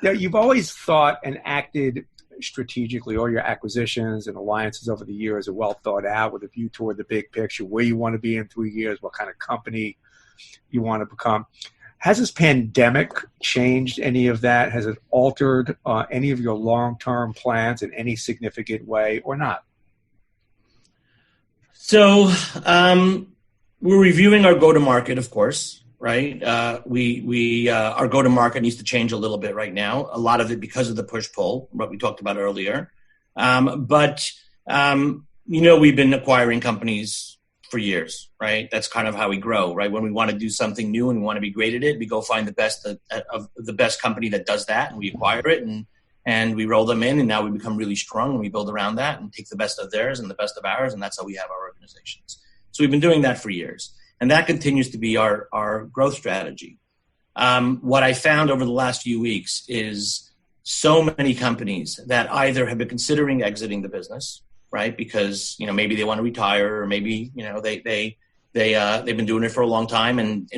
Yeah, you've always thought and acted strategically. All your acquisitions and alliances over the years are well thought out with a view toward the big picture, where you want to be in 3 years, what kind of company you want to become. Has this pandemic changed any of that? Has it altered any of your long-term plans in any significant way or not? So we're reviewing our go-to-market, of course, right? Our go-to-market needs to change a little bit right now. A lot of it because of the push-pull, what we talked about earlier. But we've been acquiring companies for years, right? That's kind of how we grow, right? When we want to do something new and we want to be great at it, we go find the best of the best company that does that, and we acquire it, and we roll them in, and now we become really strong, and we build around that and take the best of theirs and the best of ours, and that's how we have our organizations. So we've been doing that for years, and that continues to be our growth strategy. What I found over the last few weeks is so many companies that either have been considering exiting the business, right? Because, maybe they want to retire, or maybe, they've been doing it for a long time, and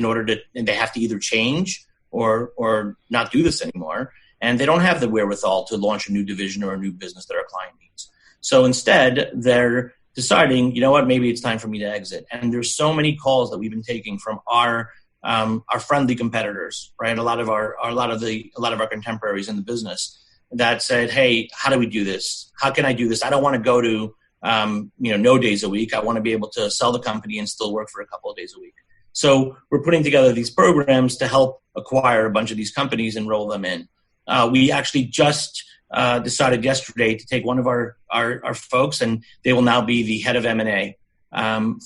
they have to either change or not do this anymore. And they don't have the wherewithal to launch a new division or a new business that our client needs. So instead, they're deciding, maybe it's time for me to exit. And there's so many calls that we've been taking from our friendly competitors, right? A lot of our contemporaries in the business that said, hey, how do we do this? How can I do this? I don't want to go to, no days a week. I want to be able to sell the company and still work for a couple of days a week. So we're putting together these programs to help acquire a bunch of these companies and roll them in. We actually just decided yesterday to take one of our folks, and they will now be the head of M&A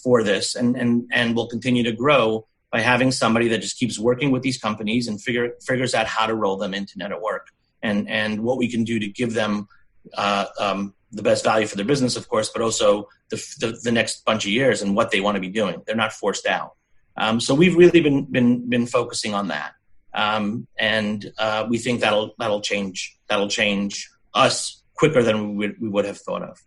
for this, and will continue to grow by having somebody that just keeps working with these companies and figures out how to roll them into Net@Work. And what we can do to give them the best value for their business, of course, but also the next bunch of years and what they want to be doing. They're not forced out. So we've really been focusing on that, and we think that'll change us quicker than we would have thought of.